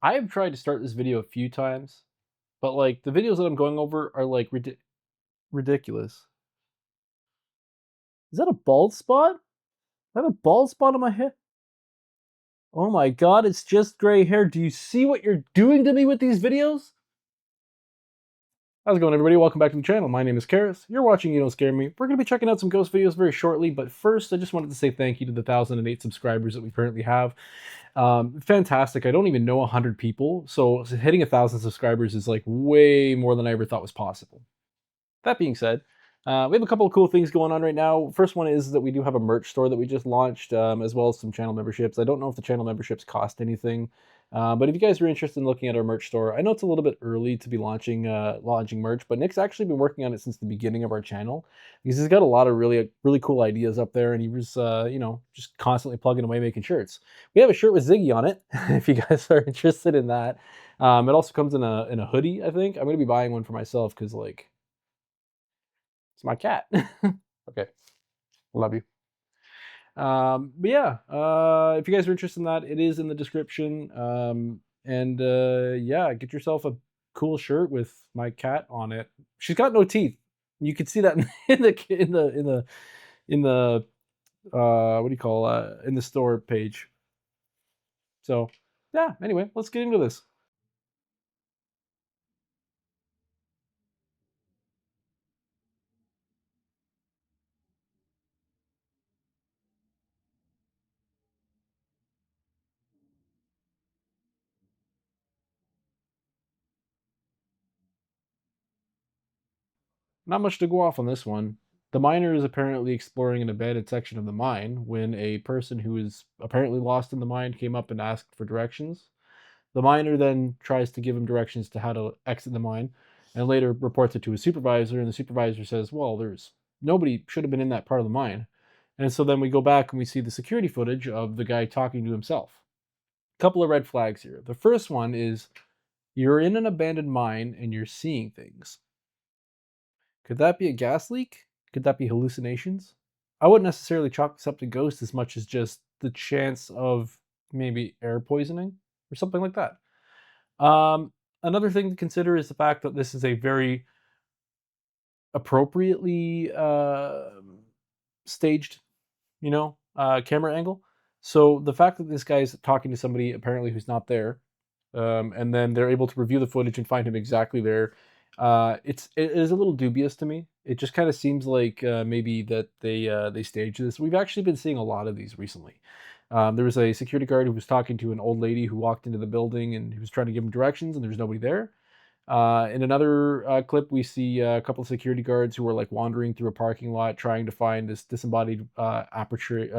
I have tried to start this video a few times, but like the videos that I'm going over are like ridiculous. Is that a bald spot? I have a bald spot on my head. Oh my god, it's just gray hair. Do you see what you're doing to me with these videos? How's it going, everybody? Welcome back to the channel. My name is Karis. You're watching You Don't Scare Me. We're going to be checking out some ghost videos very shortly, but first, I just wanted to say thank you to the 1,008 subscribers that we currently have. Fantastic. I don't even know 100 people, so hitting 1,000 subscribers is like way more than I ever thought was possible. That being said, we have a couple of cool things going on right now. First one is that we do have a merch store that we just launched, as well as some channel memberships. I don't know if the channel memberships cost anything, but if you guys are interested in looking at our merch store, I know it's a little bit early to be launching merch, but Nick's actually been working on it since the beginning of our channel because he's got a lot of really cool ideas up there, and he was just constantly plugging away making shirts. We have a shirt with Ziggy on it if you guys are interested in that. It also comes in a hoodie. I think I'm gonna be buying one for myself because like. It's my cat. Okay. Love you. But yeah, if you guys are interested in that, it is in the description. Yeah, get yourself a cool shirt with my cat on it. She's got no teeth. You can see that in the what do you call in the store page. So yeah, anyway, let's get into this. Not much to go off on this one. The miner is apparently exploring an abandoned section of the mine when a person who is apparently lost in the mine came up and asked for directions. The miner then tries to give him directions to how to exit the mine and later reports it to his supervisor, and the supervisor says, well, there's nobody should have been in that part of the mine. And so then we go back and we see the security footage of the guy talking to himself. A couple of red flags here. The first one is you're in an abandoned mine and you're seeing things. Could that be a gas leak? Could that be hallucinations? I wouldn't necessarily chalk this up to ghosts as much as just the chance of maybe air poisoning or something like that. Another thing to consider is the fact that this is a very appropriately staged, camera angle. So the fact that this guy's talking to somebody apparently who's not there, and then they're able to review the footage and find him exactly there, it is a little dubious to me. It just kind of seems like maybe that they staged this. We've actually been seeing a lot of these recently. There was a security guard who was talking to an old lady who walked into the building and who was trying to give him directions, and there was nobody there. In another clip, we see a couple of security guards who are like wandering through a parking lot trying to find this disembodied apparition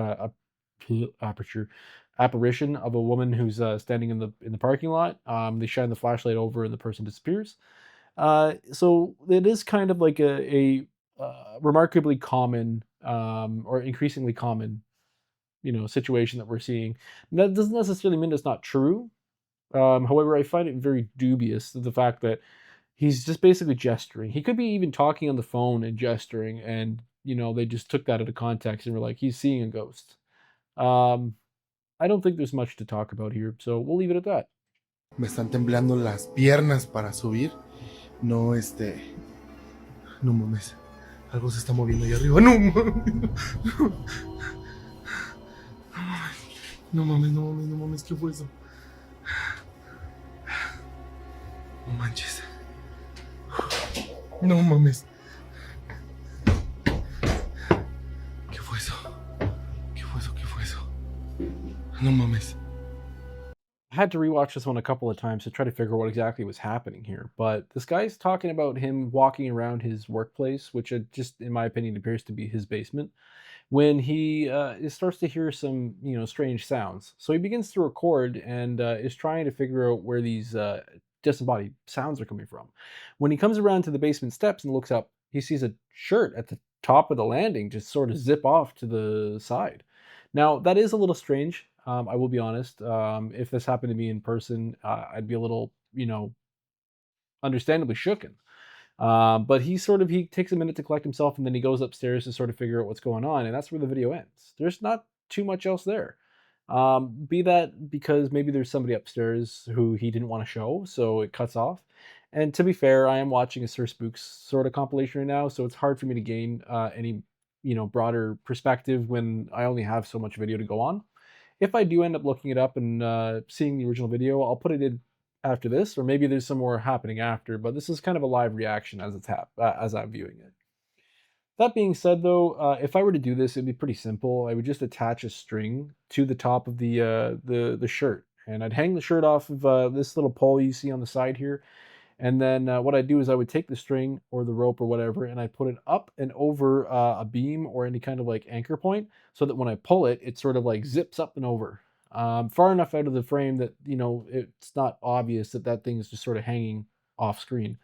of a woman who's standing in the parking lot. They shine the flashlight over, and the person disappears. So it is kind of like a remarkably common or increasingly common, situation that we're seeing. And that doesn't necessarily mean it's not true. However, I find it very dubious the fact that he's just basically gesturing. He could be even talking on the phone and gesturing, and they just took that out of context and were like, he's seeing a ghost. I don't think there's much to talk about here, so we'll leave it at that. Me están temblando las piernas para subir. No, no mames. Algo se está moviendo ahí arriba. No mames. No mames, no mames, no mames. ¿Qué fue eso? No manches. No mames. ¿Qué fue eso? ¿Qué fue eso? ¿Qué fue eso? No mames. I had to rewatch this one a couple of times to try to figure out what exactly was happening here. But this guy's talking about him walking around his workplace, which just, in my opinion, appears to be his basement, when he starts to hear some, strange sounds. So he begins to record and is trying to figure out where these disembodied sounds are coming from. When he comes around to the basement steps and looks up, he sees a shirt at the top of the landing just sort of zip off to the side. Now, that is a little strange. I will be honest. If this happened to me in person, I'd be a little, understandably shooken. But he takes a minute to collect himself, and then he goes upstairs to sort of figure out what's going on, and that's where the video ends. There's not too much else there. Be that because maybe there's somebody upstairs who he didn't want to show, so it cuts off. And to be fair, I am watching a Sir Spooks sort of compilation right now, so it's hard for me to gain any broader perspective when I only have so much video to go on. If I do end up looking it up and seeing the original video, I'll put it in after this, or maybe there's some more happening after. But this is kind of a live reaction as as I'm viewing it. That being said, though, if I were to do this, it'd be pretty simple. I would just attach a string to the top of the shirt, and I'd hang the shirt off of this little pole you see on the side here. And then what I'd do is I would take the string or the rope or whatever, and I put it up and over a beam or any kind of like anchor point, so that when I pull it, it sort of like zips up and over, far enough out of the frame that it's not obvious that that thing is just sort of hanging off screen.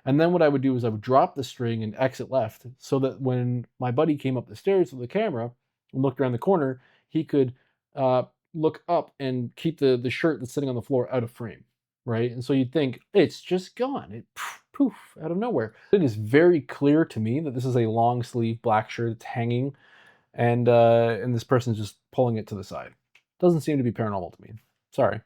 And then what I would do is I would drop the string and exit left so that when my buddy came up the stairs with the camera and looked around the corner, he could look up and keep the shirt that's sitting on the floor out of frame, right? And so you'd think, it's just gone. It poof, out of nowhere. It is very clear to me that this is a long sleeve black shirt that's hanging and this person's just pulling it to the side. Doesn't seem to be paranormal to me. Sorry.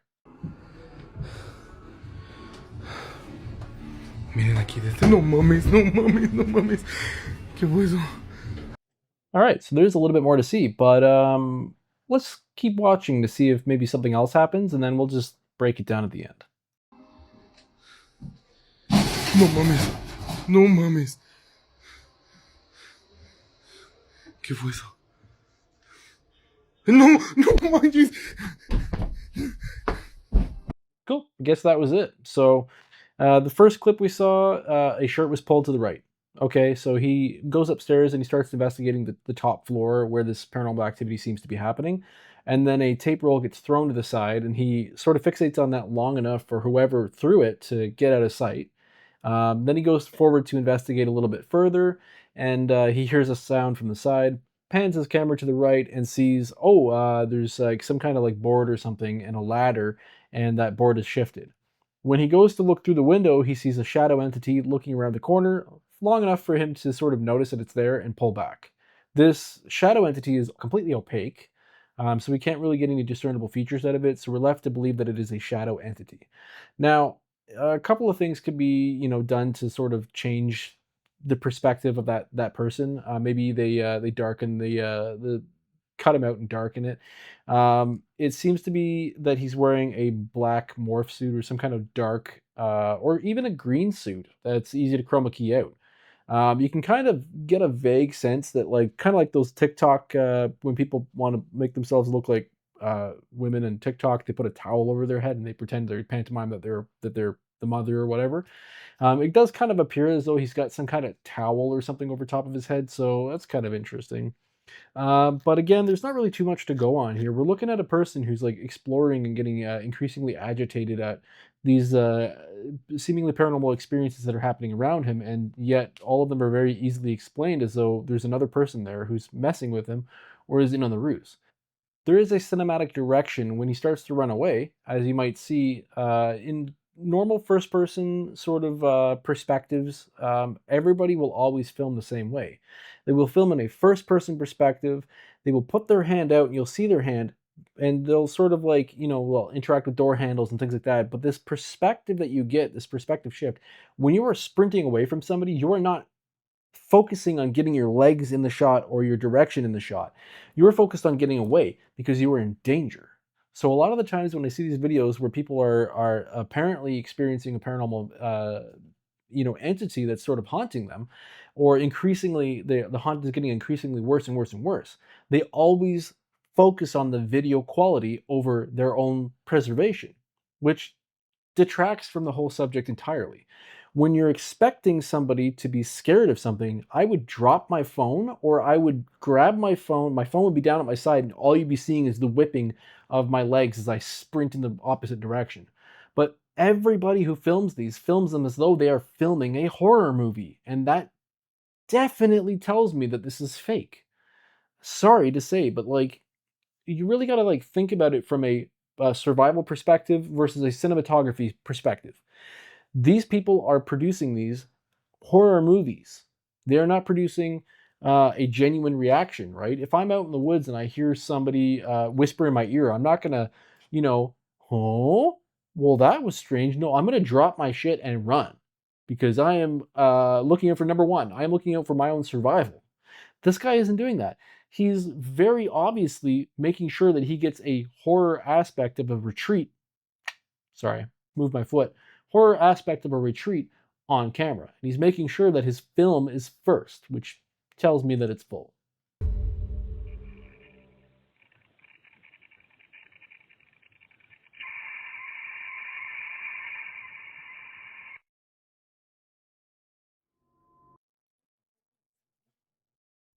Miren aquí de este. No mames, no mames, no mames. ¿Qué fue eso? All right, so there's a little bit more to see, but let's keep watching to see if maybe something else happens, and then we'll just break it down at the end. No mames, no mames. ¿Qué fue eso? No, no manches. Cool, I guess that was it. So the first clip we saw, a shirt was pulled to the right. Okay, so he goes upstairs and he starts investigating the top floor where this paranormal activity seems to be happening. And then a tape roll gets thrown to the side, and he sort of fixates on that long enough for whoever threw it to get out of sight. Then he goes forward to investigate a little bit further, and he hears a sound from the side, pans his camera to the right, and sees, oh, there's like some kind of like board or something and a ladder, and that board is shifted. When he goes to look through the window, he sees a shadow entity looking around the corner, long enough for him to sort of notice that it's there and pull back. This shadow entity is completely opaque, so we can't really get any discernible features out of it, so we're left to believe that it is a shadow entity. Now, a couple of things could be, done to sort of change the perspective of that person. Maybe they darken the cut him out and darken it. It seems to be that he's wearing a black morph suit or some kind of dark, or even a green suit that's easy to chroma key out. You can kind of get a vague sense that, like, kind of like those TikTok, when people want to make themselves look like women in TikTok, they put a towel over their head and they pretend they're pantomime that they're the mother or whatever. It does kind of appear as though he's got some kind of towel or something over top of his head, so that's kind of interesting. But again, there's not really too much to go on here. We're looking at a person who's like exploring and getting increasingly agitated at these seemingly paranormal experiences that are happening around him, and yet all of them are very easily explained as though there's another person there who's messing with him or is in on the ruse. There is a cinematic direction when he starts to run away, as you might see in normal first person sort of perspectives. Everybody will always film the same way. They will film in a first person perspective. They will put their hand out and you'll see their hand, and they'll sort of like, well, interact with door handles and things like that. But this perspective that you get, this perspective shift, when you are sprinting away from somebody, you are not focusing on getting your legs in the shot or your direction in the shot. You are focused on getting away because you are in danger. So a lot of the times when I see these videos where people are apparently experiencing a paranormal entity that's sort of haunting them, or increasingly the haunt is getting increasingly worse and worse and worse, they always focus on the video quality over their own preservation, which detracts from the whole subject entirely. When you're expecting somebody to be scared of something, I would drop my phone, or I would grab my phone. My phone would be down at my side, and all you'd be seeing is the whipping of my legs as I sprint in the opposite direction. But everybody who films these films them as though they are filming a horror movie, and that definitely tells me that this is fake. Sorry to say, but like, you really got to like think about it from a survival perspective versus a cinematography perspective. These people are producing these horror movies. They are not producing a genuine reaction, right? If I'm out in the woods and I hear somebody whisper in my ear, I'm not gonna, you know, oh, well, that was strange. No, I'm gonna drop my shit and run because I am looking out for number one. I am looking out for my own survival. This guy isn't doing that. He's very obviously making sure that he gets a horror aspect of a retreat. Sorry, move my foot. Horror aspect of a retreat on camera. And he's making sure that his film is first, which tells me that it's full.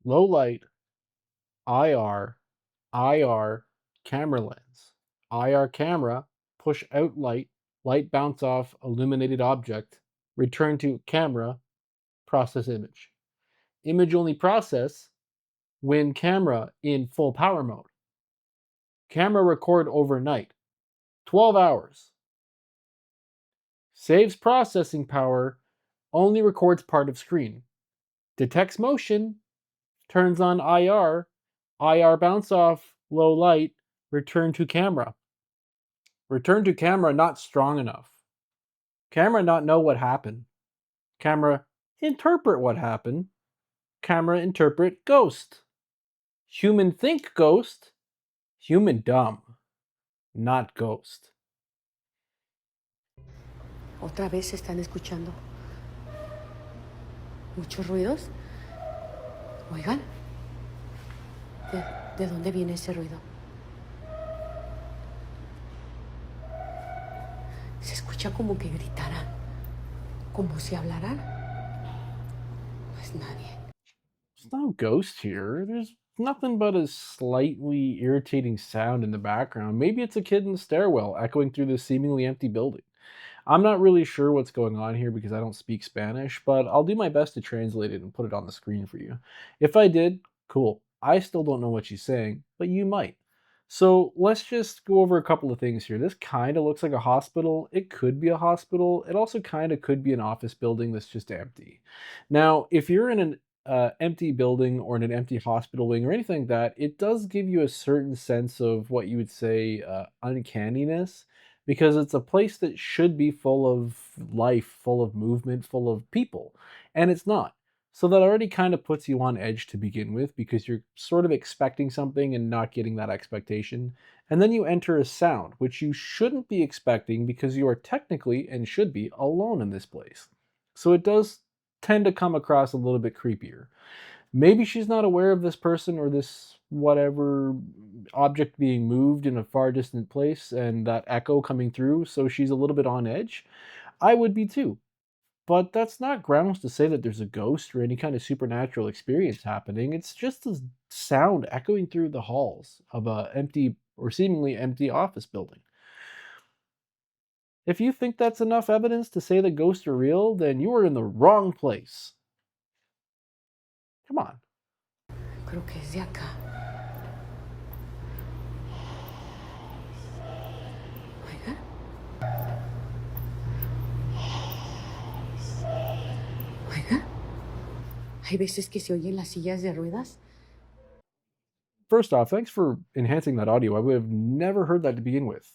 Low light, IR, IR, camera lens. IR camera, push out light, light bounce off illuminated object, return to camera, process image. Image only process when camera in full power mode. Camera record overnight, 12 hours. Saves processing power, only records part of screen. Detects motion, turns on IR, IR bounce off, low light, return to camera. Return to camera not strong enough. Camera not know what happened. Camera interpret what happened. Camera interpret ghost. Human think ghost. Human dumb. Not ghost. Otra vez se están escuchando muchos ruidos. Oigan, ¿de dónde viene ese ruido? Se escucha como que gritaran, como si hablaran. No es nadie. There's no ghost here. There's nothing but a slightly irritating sound in the background. Maybe it's a kid in the stairwell echoing through this seemingly empty building. I'm not really sure what's going on here because I don't speak Spanish, but I'll do my best to translate it and put it on the screen for you. If I did, cool. I still don't know what she's saying, but you might. So let's just go over a couple of things here. This kind of looks like a hospital. It could be a hospital. It also kind of could be an office building that's just empty. Now, if you're in an empty building or in an empty hospital wing or anything like that, it does give you a certain sense of what you would say uncanniness because it's a place that should be full of life, full of movement, full of people, and it's not. So that already kind of puts you on edge to begin with because you're sort of expecting something and not getting that expectation. And then you enter a sound, which you shouldn't be expecting because you are technically and should be alone in this place. So it does tend to come across a little bit creepier. Maybe she's not aware of this person or this whatever object being moved in a far distant place and that echo coming through, so she's a little bit on edge. I would be too. But that's not grounds to say that there's a ghost or any kind of supernatural experience happening. It's just a sound echoing through the halls of a empty or seemingly empty office building. If you think that's enough evidence to say that ghosts are real, then you are in the wrong place. Come on. Creo que es de acá. Oigan. Oigan. Hay veces que se oyen las sillas de ruedas. First off, thanks for enhancing that audio. I would have never heard that to begin with.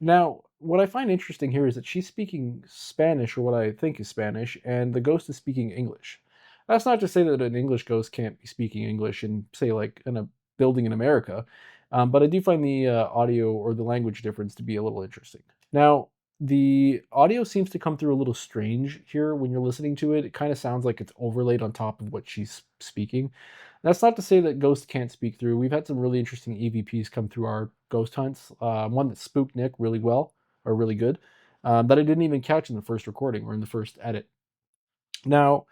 Now, what I find interesting here is that she's speaking Spanish, or what I think is Spanish, and the ghost is speaking English. That's not to say that an English ghost can't be speaking English in, say, like in a building in America, but I do find the audio or the language difference to be a little interesting. Now, the audio seems to come through a little strange here when you're listening to it. It kind of sounds like it's overlaid on top of what she's speaking. That's not to say that ghosts can't speak through. We've had some really interesting EVPs come through our ghost hunts. One that spooked Nick really well, or really good, that I didn't even catch in the first recording or in the first edit. Now,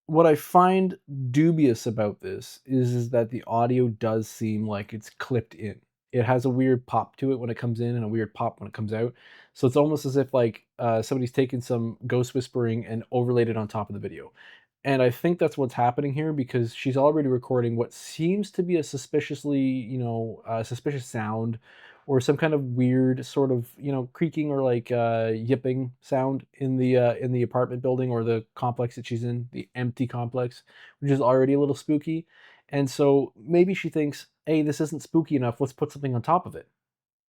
what I find dubious about this is that the audio does seem like it's clipped in. It has a weird pop to it when it comes in and a weird pop when it comes out. So it's almost as if like somebody's taken some ghost whispering and overlaid it on top of the video. And I think that's what's happening here because she's already recording what seems to be a suspiciously, suspicious sound or some kind of weird sort of, creaking or like yipping sound in the apartment building or the complex that she's in, the empty complex, which is already a little spooky. And so maybe she thinks, hey, this isn't spooky enough. Let's put something on top of it.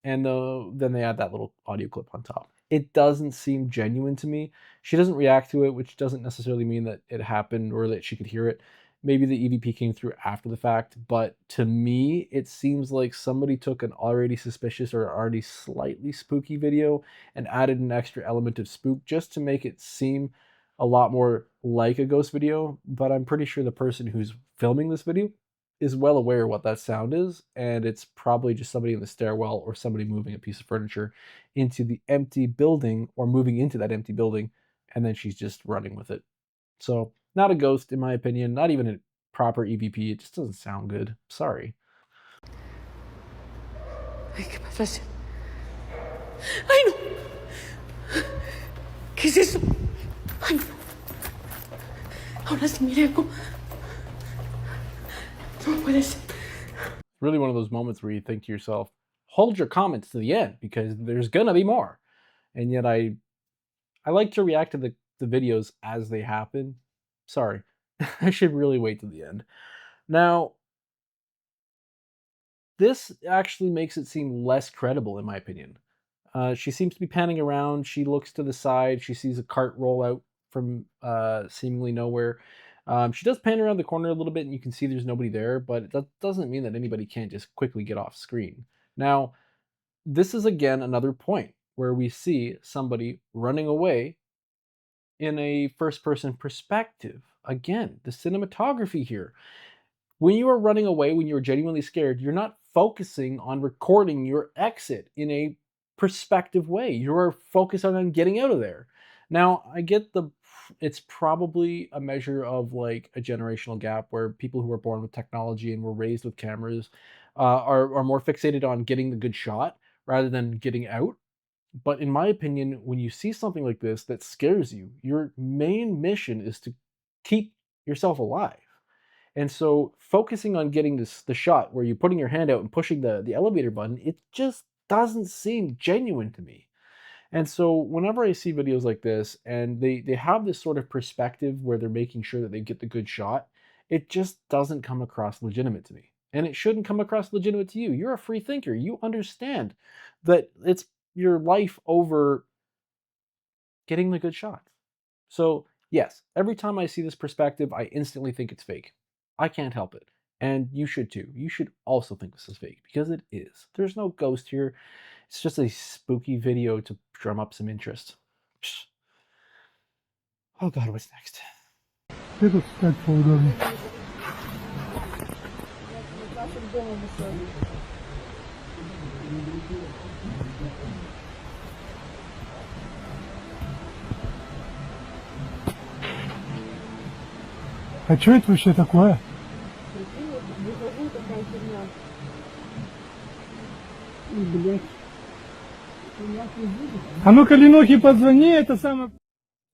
And then they add that little audio clip on top. It doesn't seem genuine to me. She doesn't react to it, which doesn't necessarily mean that it happened or that she could hear it. Maybe the EVP came through after the fact, but to me, it seems like somebody took an already suspicious or already slightly spooky video and added an extra element of spook just to make it seem a lot more like a ghost video. But I'm pretty sure the person who's filming this video is well aware what that sound is, and it's probably just somebody in the stairwell or somebody moving a piece of furniture into the empty building or moving into that empty building, and then she's just running with it. So, not a ghost, in my opinion, not even a proper EVP. It just doesn't sound good. Sorry. Ay, ¿qué pasa? ¡Ay, no! ¿Qué es eso? ¡Ay, no! Ahora sí miré algo. No puede ser. Really one of those moments where you think to yourself, hold your comments to the end because there's gonna be more. And yet I like to react to the videos as they happen. Sorry. I should really wait to the end. Now, this actually makes it seem less credible, in my opinion. She seems to be panning around. She looks to the side. She sees a cart roll out from seemingly nowhere. She does pan around the corner a little bit, and you can see there's nobody there, but that doesn't mean that anybody can't just quickly get off screen. Now, this is again another point where we see somebody running away in a first-person perspective. Again, the cinematography here. When you are running away, when you're genuinely scared, you're not focusing on recording your exit in a perspective way. You're focused on getting out of there. Now, I get it's probably a measure of like a generational gap where people who were born with technology and were raised with cameras are more fixated on getting the good shot rather than getting out. But in my opinion, when you see something like this that scares you, your main mission is to keep yourself alive. And so focusing on getting the shot where you're putting your hand out and pushing the elevator button, it just doesn't seem genuine to me. And so whenever I see videos like this and they have this sort of perspective where they're making sure that they get the good shot, it just doesn't come across legitimate to me. And it shouldn't come across legitimate to you. You're a free thinker. You understand that it's your life over getting the good shot. So, yes, every time I see this perspective, I instantly think it's fake. I can't help it. And you should too. You should also think this is fake because it is. There's no ghost here. It's just a spooky video to drum up some interest. Oh God, what's next? А что это вообще такое? А ну-ка, Ленухе позвони, это самое...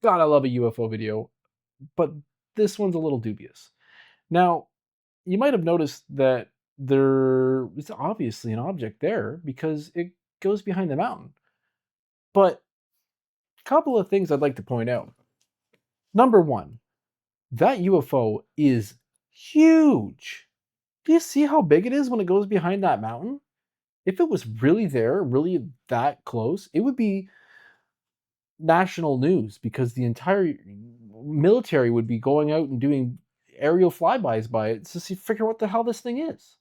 God, I love a UFO video, but this one's a little dubious. Now, you might have noticed that there is obviously an object there because it goes behind the mountain. But a couple of things I'd like to point out. Number one, that UFO is huge. Do you see how big it is when it goes behind that mountain? If it was really there, really that close, it would be national news because the entire military would be going out and doing aerial flybys by it to see, figure what the hell this thing is.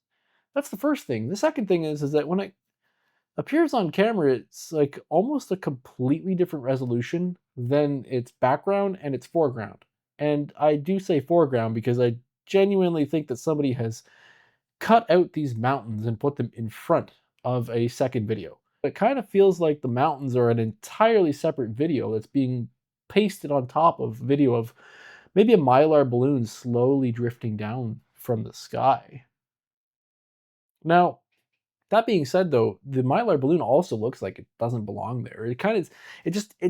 That's the first thing. The second thing is that when it appears on camera, it's like almost a completely different resolution than its background and its foreground. And I do say foreground because I genuinely think that somebody has cut out these mountains and put them in front of a second video. It kind of feels like the mountains are an entirely separate video that's being pasted on top of video of maybe a mylar balloon slowly drifting down from the sky. Now, that being said, though, the mylar balloon also looks like it doesn't belong there. It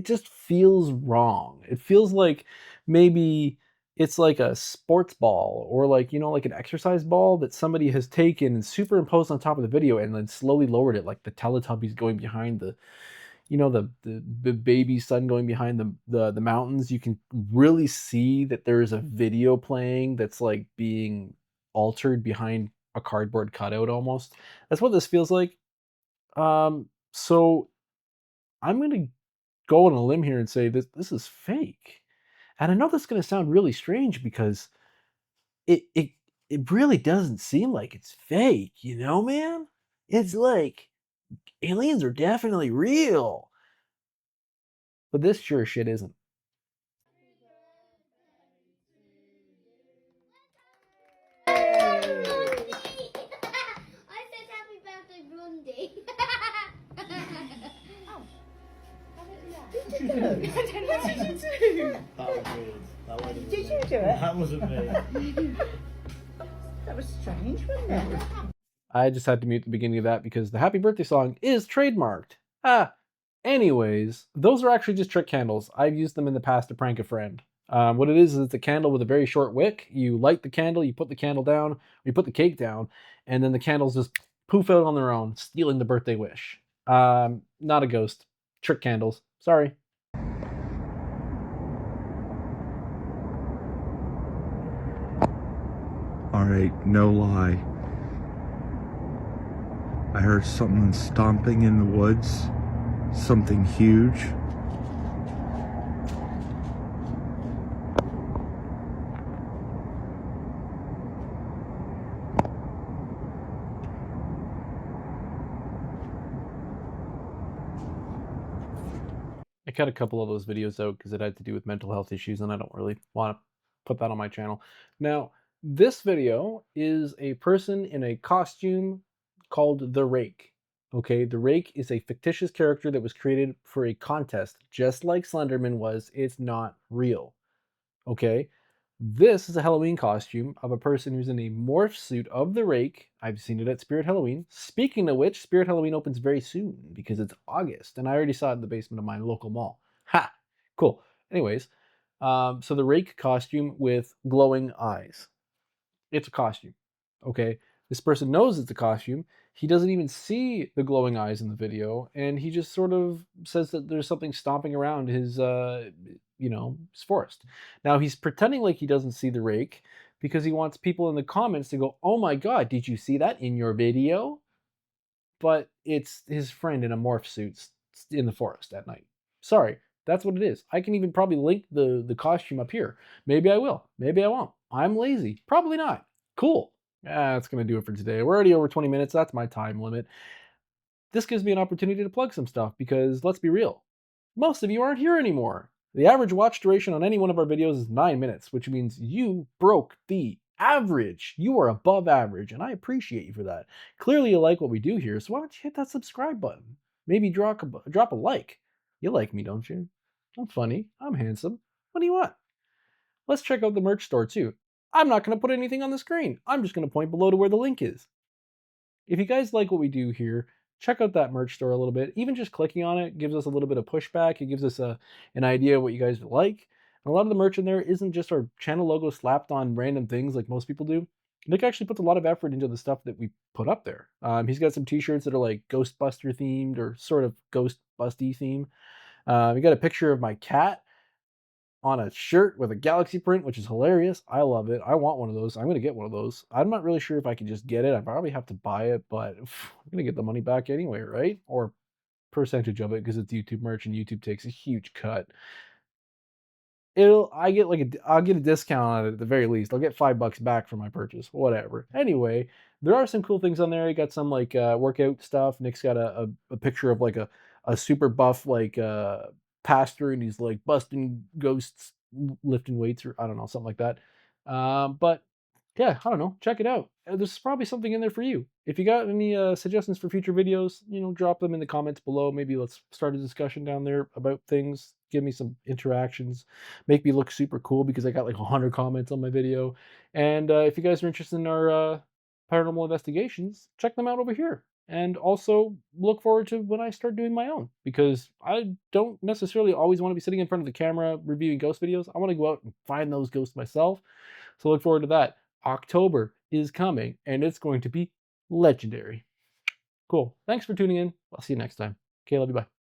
just feels wrong. It feels like maybe it's like a sports ball or like, like an exercise ball that somebody has taken and superimposed on top of the video and then slowly lowered it, like the Teletubbies going behind the, the baby sun going behind the mountains. You can really see that there is a video playing that's like being altered behind a cardboard cutout almost. That's what this feels like. So I'm gonna go on a limb here and say this is fake. And I know that's gonna sound really strange because it it it really doesn't seem like it's fake, man? It's like aliens are definitely real. But this sure shit isn't. I said happy birthday, Blondie. What did you do? That was weird. That wasn't Did me. you do it? That wasn't me. That was strange, wasn't it? I just had to mute the beginning of that because the happy birthday song is trademarked. Anyways, those are actually just trick candles. I've used them in the past to prank a friend. What it is it's a candle with a very short wick. You light the candle, you put the candle down, you put the cake down, and then the candles just poof out on their own, stealing the birthday wish. Not a ghost. Trick candles. Sorry. Alright, no lie. I heard something stomping in the woods. Something huge. I cut a couple of those videos out because it had to do with mental health issues, and I don't really want to put that on my channel. Now, this video is a person in a costume called the Rake. Okay, the Rake is a fictitious character that was created for a contest, just like Slenderman was. It's not real. Okay, this is a Halloween costume of a person who's in a morph suit of the Rake. I've seen it at Spirit Halloween. Speaking of which, Spirit Halloween opens very soon because it's August, and I already saw it in the basement of my local mall. Ha! Cool. Anyways, so the Rake costume with glowing eyes. It's a costume. Okay, this person knows it's a costume. He doesn't even see the glowing eyes in the video, and he just sort of says that there's something stomping around his, his forest. Now he's pretending like he doesn't see the Rake because he wants people in the comments to go, "Oh my God, did you see that in your video?" But it's his friend in a morph suit in the forest at night. Sorry, that's what it is. I can even probably link the costume up here. Maybe I will. Maybe I won't. I'm lazy. Probably not. Cool. That's going to do it for today. We're already over 20 minutes. That's my time limit. This gives me an opportunity to plug some stuff because, let's be real, most of you aren't here anymore. The average watch duration on any one of our videos is 9 minutes, which means you broke the average. You are above average, and I appreciate you for that. Clearly you like what we do here, so why don't you hit that subscribe button? Maybe drop a like. You like me, don't you? I'm funny. I'm handsome. What do you want? Let's check out the merch store too. I'm not going to put anything on the screen. I'm just going to point below to where the link is. If you guys like what we do here, check out that merch store a little bit. Even just clicking on it gives us a little bit of pushback. It gives us an idea of what you guys like. And a lot of the merch in there isn't just our channel logo slapped on random things like most people do. Nick actually puts a lot of effort into the stuff that we put up there. He's got some t-shirts that are like Ghostbuster themed or sort of Ghostbusty theme. We got a picture of my cat on a shirt with a galaxy print, which is hilarious. I love it. I want one of those. I'm going to get one of those. I'm not really sure if I can just get it. I probably have to buy it, but I'm going to get the money back anyway, right? Or percentage of it because it's YouTube merch and YouTube takes a huge cut. I'll get a discount on it at the very least. I'll get $5 back for my purchase, whatever. Anyway, there are some cool things on there. You got some like workout stuff. Nick's got a picture of like a super buff like pastor, and he's like busting ghosts, lifting weights, or I don't know, something like that. But yeah, I don't know. Check it out. There's probably something in there for you. If you got any suggestions for future videos, drop them in the comments below. Maybe let's start a discussion down there about things. Give me some interactions. Make me look super cool because I got like 100 comments on my video. And if you guys are interested in our paranormal investigations, check them out over here. And also look forward to when I start doing my own, because I don't necessarily always want to be sitting in front of the camera reviewing ghost videos. I want to go out and find those ghosts myself. So look forward to that. October is coming, and it's going to be legendary. Cool. Thanks for tuning in. I'll see you next time. Okay, love you. Bye.